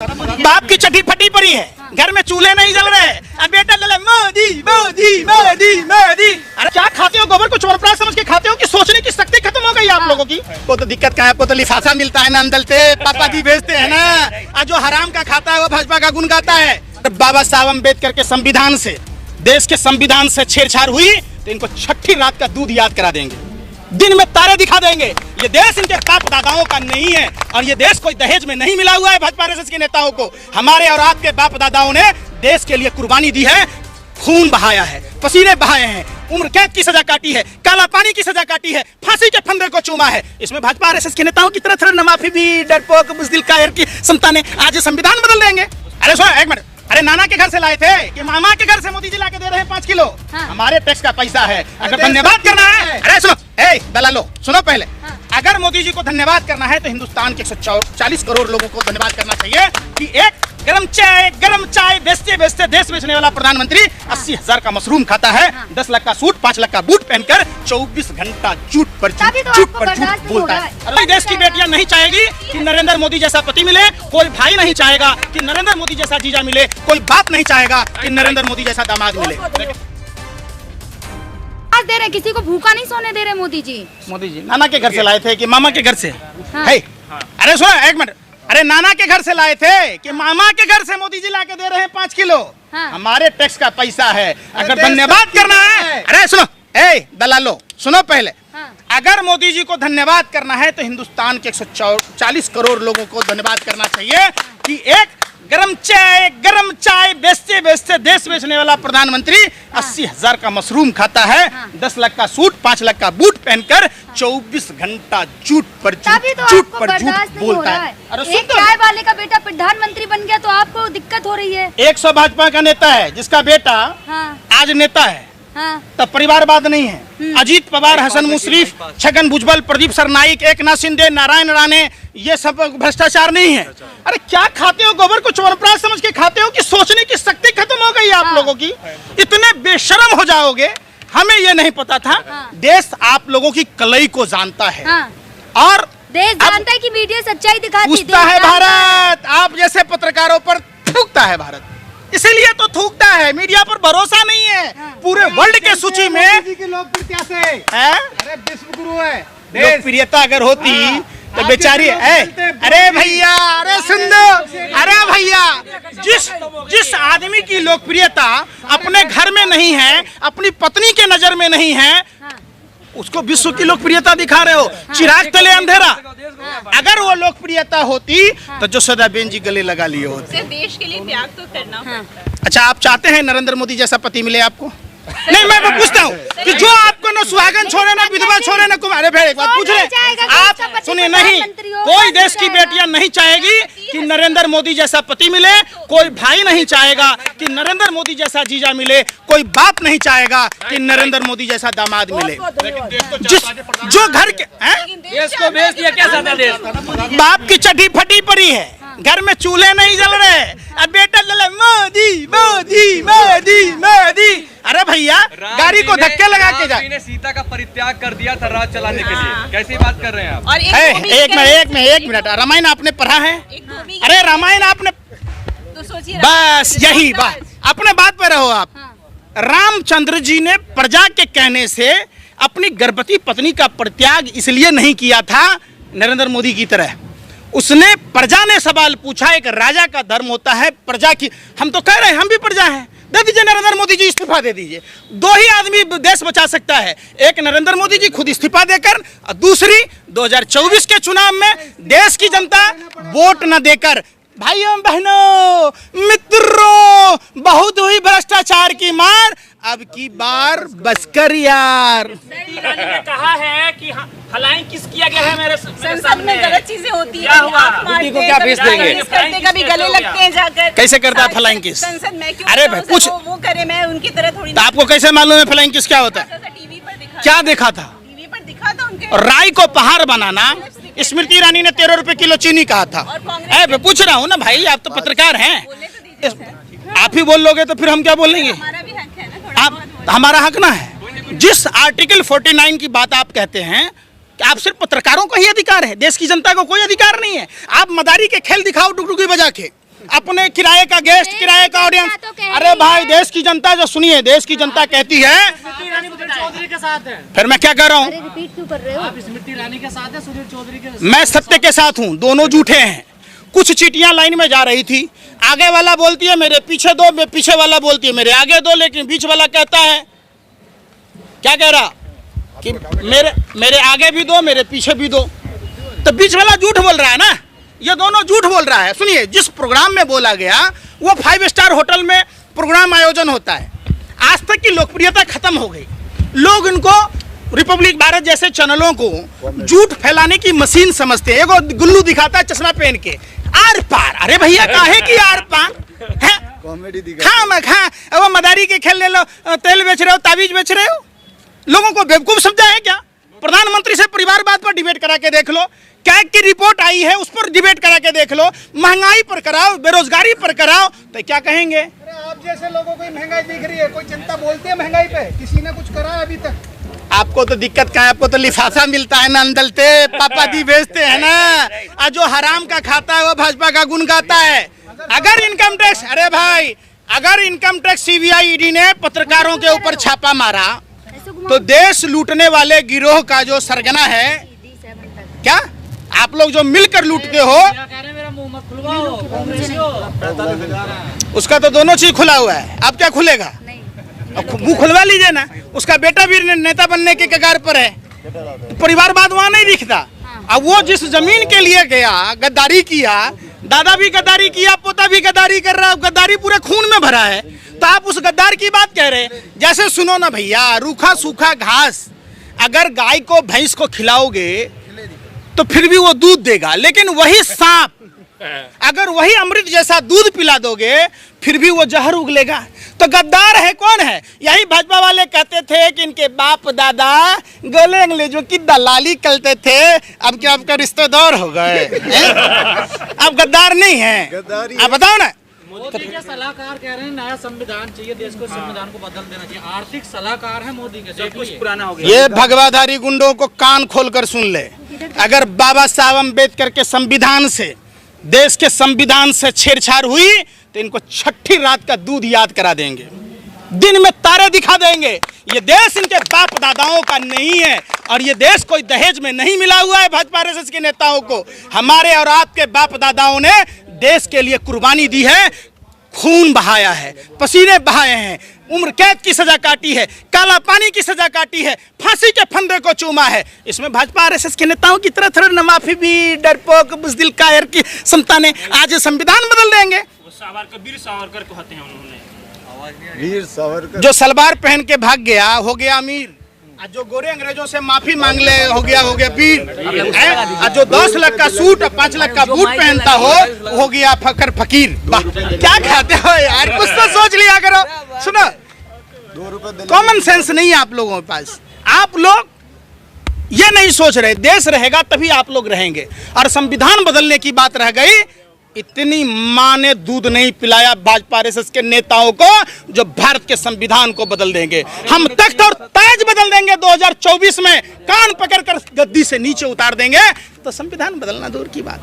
बाप की चड्डी फटी पड़ी है, घर में चूल्हे नहीं जल रहे, अब बेटा लले मोदी मोदी मोदी मोदी। अरे क्या खाते हो, गोबर को चोरपराज समझ के खाते हो कि सोचने की शक्ति खत्म हो गई आप लोगों की? वो तो दिक्कत क्या है, आपको तो लिफाफा मिलता है ना अंदर से, पापा जी भेजते हैं ना। और जो हराम का खाता है वो भाजपा का गुण गाता है। बाबा साहब अम्बेडकर के संविधान से, देश के संविधान से छेड़छाड़ हुई तो इनको छठी रात का दूध याद करा देंगे, दिन में तारे दिखा देंगे। ये देश इनके बाप दादाओं का नहीं है और ये देश कोई दहेज में नहीं मिला हुआ है भाजपा आरएसएस के नेताओं को। हमारे और आपके बाप दादाओं ने देश के लिए कुर्बानी दी है, खून बहाया है, पसीने बहाए हैं, उम्र कैद की सजा काटी है, काला पानी की सजा काटी है, फांसी के फंदे को चूमा है। इसमें भाजपा आरएसएस के नेताओं की तरह न माफी भी, डरपोक बुज़दिल कायर की संतानें आज संविधान बदल देंगे। अरे सुनो एक मिनट, अरे नाना के घर से लाए थे कि मामा के घर से मोदी जी लाके दे रहे हैं 5 किलो? हाँ। हमारे टैक्स का पैसा है, अगर धन्यवाद करना है। अरे सुनो दलालो, सुनो पहले। हाँ। अगर मोदी जी को धन्यवाद करना है तो हिंदुस्तान के 140 करोड़ लोगों को धन्यवाद करना चाहिए कि एक गरम चाय बेचते बेचते देश बेचने वाला प्रधानमंत्री 80,000 का मशरूम खाता है, 10 लाख का सूट 5 लाख का बूट पहनकर 24 घंटा झूठ पर झूठ बोलता है। अरे देश की बेटियां नहीं चाहेगी कि नरेंद्र मोदी जैसा पति मिले, कोई भाई नहीं चाहेगा कि नरेंद्र मोदी जैसा जीजा मिले, कोई बाप नहीं चाहेगा कि नरेंद्र मोदी जैसा दामाद मिले। दे रहे, किसी को भूखा नहीं सोने दे रहे मोदी जी। मोदी जी नाना के घर से लाए थे कि मामा के घर से? हाँ। अरे सुनो एक मिनट, अरे नाना के घर से लाए थे कि मामा के घर से मोदी जी लाके दे रहे हैं 5 किलो? हाँ। हमारे टैक्स का पैसा है, अगर धन्यवाद करना है। अरे सुनो दलालो, सुनो पहले। हाँ। अगर मोदी जी को धन्यवाद करना है तो हिंदुस्तान के 140 करोड़ लोगों को धन्यवाद करना चाहिए कि एक गरम चाय बेचते बेचते देश बेचने वाला प्रधानमंत्री 80,000 का मशरूम खाता है, 10 लाख का सूट 5 लाख का बूट पहनकर 24 घंटा झूठ पर झूठ बोलता है। एक चाय वाले का बेटा प्रधानमंत्री बन गया तो आपको दिक्कत हो रही है। 100 भाजपा का नेता है जिसका बेटा आज नेता है, तब परिवारवाद नहीं है। अजीत पवार, हसन मुशरीफ, छगन भुजबल, प्रदीप सरनाइक, एकनाथ शिंदे, नारायण राणे, ये सब भ्रष्टाचार नहीं है। अरे क्या खाते हो, गोबर को चोरपराज समझ के खाते हो कि सोचने की शक्ति खत्म हो गई आप लोगों की? इतने बेशरम हो जाओगे, हमें ये नहीं पता था। देश आप लोगों की कलई को जानता है और देश जानता है कि मीडिया सच्चाई दिखाती है। भारत आप जैसे पत्रकारों पर थूकता है, भारत इसीलिए तो थूकता है, मीडिया पर भरोसा नहीं है। पूरे वर्ल्ड के सूची में लोकप्रियता से अरे विश्व गुरु है, लोकप्रियता अगर होती तो बेचारी अरे भैया, अरे सुंदर, अरे भैया, जिस आदमी की लोकप्रियता अपने घर में नहीं है, अपनी पत्नी के नजर में नहीं है, उसको विश्व की लोकप्रियता दिखा रहे हो। चिराग तले अंधेरा। अगर वो लोकप्रियता होती तो जसोदाबेन जी गले लगा लिए होते। देश के लिए त्याग तो करना। अच्छा, आप चाहते हैं नरेंद्र मोदी जैसा पति मिले आपको? नहीं, मैं पूछता हूँ कि जो आपको न सुहागन छोड़े, न विधवा छोड़े, न कुमार। अरे भाई एक बात पूछ रहे आप, सुनिए, नहीं कोई देश की बेटियां नहीं चाहेगी कि नरेंद्र मोदी जैसा पति मिले, कोई भाई नहीं चाहेगा कि नरेंद्र मोदी जैसा जीजा मिले, कोई बाप नहीं चाहेगा कि नरेंद्र मोदी जैसा दामाद मिले। जो घर के देश को बेच दिया क्या सादा देश? बाप की चड्डी फटी पड़ी है, घर में चूल्हे नहीं जल रहे, अब बेटा लले मोदी मोदी मोदी मोदी। अरे भैया, गाड़ी को धक्के लगा के जा। ने सीता का परित्याग कर दिया था राज चलाने के लिए, कैसी बात कर रहे हैं आप? एक मिनट, रामायण आपने पढ़ा है? अरे रामायण आपने तो सोचिए, बस यही बात, अपने बात पे रहो आप। रामचंद्र जी ने प्रजा के कहने से अपनी गर्भवती पत्नी का परित्याग इसलिए नहीं किया था नरेंद्र मोदी की तरह। उसने, प्रजा ने सवाल पूछा, एक राजा का धर्म होता है प्रजा की, हम तो कह रहे हैं हम भी प्रजा हैं, दे दीजिए नरेंद्र मोदी जी, इस्तीफा दे दीजिए। 2 ही आदमी देश बचा सकता है, एक नरेंद्र मोदी जी खुद इस्तीफा देकर और दूसरी 2024 के चुनाव में देश की जनता वोट न देकर। भाइयों बहनों मित्रों, बहुत हुई भ्रष्टाचार की मार, अब की बार बसकर यार। रानी ने कहा है कि फलाइंग किस किया गया है मेरे संसद में गलत चीजें होती है, को क्या फीस देंगे? कभी गले लगते हैं जाकर। कैसे करता है फलाइंग किस? संसद में क्यों? अरे भाई पूछ, वो करे, मैं उनकी तरह थोड़ी। तो आपको कैसे मालूम है फलाइंग किस क्या होता है? टीवी पर दिखा। क्या देखा था? टीवी पर दिखा था उनके। राई को पहाड़ बनाना, स्मृति ईरानी ने 13 रुपए किलो चीनी कहा था। मैं पूछ रहा हूँ ना भाई, आप तो पत्रकार हैं, आप ही बोल लोगे तो फिर हम क्या बोलेंगे? आप, हमारा हक ना है। जिस आर्टिकल 49 की बात आप कहते हैं कि आप सिर्फ पत्रकारों को ही अधिकार है, देश की जनता को कोई अधिकार नहीं है। आप मदारी के खेल दिखाओ डुगडुगी बजा के, अपने किराए का गेस्ट, किराए का ऑडियंस। अरे भाई, देश की जनता जो सुनिए, देश की जनता कहती है, चौधरी के साथ है। फिर मैं क्या कह रहा हूँ? रिपीट क्यों कर रहे हो? आप स्मृति ईरानी के साथ है, सुधीर चौधरी के मैं सत्य के साथ हूँ, दोनों झूठे हैं। कुछ चीटियां लाइन में जा रही थी, आगे वाला बोलती है मेरे पीछे दो, पीछे वाला बोलती है मेरे आगे दो, लेकिन बीच वाला कहता है, क्या कह रहा कि मेरे आगे भी दो, मेरे पीछे भी दो। तो बीच वाला झूठ बोल रहा है ना, ये दोनों झूठ बोल रहा है। सुनिए, जिस प्रोग्राम में बोला गया वो 5 स्टार होटल में प्रोग्राम आयोजन होता है। आज तक की लोकप्रियता खत्म हो गई। लोग इनको रिपब्लिक भारत जैसे चैनलों को झूठ फैलाने की मशीन समझते हैं। एगो गुल्लू दिखाता है चश्मा पहन के, आर पार। अरे भैया, काहे की आर पार है? कॉमेडी खा वो मदारी के खेल ले लो, तेल बेच रहे हो, ताबीज बेच रहे हो। लोगों को बेवकूफ समझा है क्या? प्रधानमंत्री से परिवारवाद पर डिबेट करा के देख लो, कैग की रिपोर्ट आई है उस पर डिबेट करा के देख लो, महंगाई पर कराओ, बेरोजगारी पर कराओ, तो क्या कहेंगे? आप जैसे लोगों को महंगाई दिख रही है, कोई जनता बोलती है महंगाई पे? किसी ने कुछ करा है अभी तक? आपको तो दिक्कत क्या है? आपको तो लिफाफा मिलता है ना, अंदलते पापा दी बेचते हैं ना। और जो हराम का खाता है वो भाजपा का गुण गाता है। अगर इनकम टैक्स, अरे भाई, अगर इनकम टैक्स सीबीआई ईडी ने पत्रकारों के ऊपर छापा मारा तो देश लूटने वाले गिरोह का जो सरगना है, क्या आप लोग जो मिलकर लूटते हो, उसका तो दोनों चीज खुला हुआ है। अब क्या खुलेगा? मुंह खुलवा लीजिए ना। उसका बेटा भी नेता बनने के कगार पर है। परिवारवाद वहां नहीं दिखता। अब वो जिस जमीन के लिए गया, गद्दारी किया, दादा भी गद्दारी किया, पोता भी गद्दारी कर रहा है, गद्दारी पूरे खून में भरा है, तो आप उस गद्दार की बात कह रहे हैं। जैसे सुनो ना भैया, रूखा सूखा घास अगर गाय को भैंस को खिलाओगे तो फिर भी वो दूध देगा, लेकिन वही सांप अगर वही अमृत जैसा दूध पिला दोगे फिर भी वो जहर उगलेगा। तो गद्दार है कौन है? यही भाजपा वाले कहते थे कि इनके बाप दादा गले अंग्रेजों की दलाली करते थे, अब क्या आपका रिश्तेदार हो गए? अब गद्दार नहीं है। आप बताओ ना। मोदी के सलाहकार कह रहे हैं नया संविधान चाहिए, देश को संविधान को बदल देना चाहिए। आर्थिक सलाहकार है मोदी के, सब कुछ पुराना हो गया। ये भगवाधारी गुंडों को कान खोलकर सुन ले। अगर बाबा साहब अम्बेडकर के संविधान से, देश के संविधान से छेड़छाड़ हुई तो इनको छठी रात का दूध याद करा देंगे, दिन में तारे दिखा देंगे। ये देश इनके बाप दादाओं का नहीं है और ये देश कोई दहेज में नहीं मिला हुआ है भाजपा आरएसएस के नेताओं को। हमारे और आपके बाप दादाओं ने देश के लिए कुर्बानी दी है, खून बहाया है, पसीने बहाए हैं, उम्र कैद की सजा काटी है, काला पानी की सजा काटी है, फांसी के फंदे को चूमा है। इसमें भाजपा आरएसएस के नेताओं की तरह थोड़ा माफी भी डरपोक बुज़दिल कायर की संतानें आज संविधान बदल देंगे। वीर सावरकर को हत्या उन्होंने, वीर सावरकर जो सलवार पहन के भाग गया हो गया अमीर, आज जो गोरे अंग्रेजों से माफी मांग ले हो गया वीर, आज जो 10 लाख का सूट और 5 लाख का बूट पहनता हो गया फकर फकीर। क्या खाते हो यार, कुछ तो सोच लिया करो। सुनो, 2 रुपए कॉमन सेंस नहीं है आप लोगों के पास। आप लोग ये नहीं सोच रहे देश रहेगा तभी आप लोग रहेंगे, और संविधान बदलने की बात रह गई। इतनी माँ ने दूध नहीं पिलाया भाजपा आरएसएस के नेताओं को जो भारत के संविधान को बदल देंगे। हम तख्त और ताज बदल देंगे 2024 में, कान पकड़कर गद्दी से नीचे उतार देंगे, तो संविधान बदलना दूर की बात।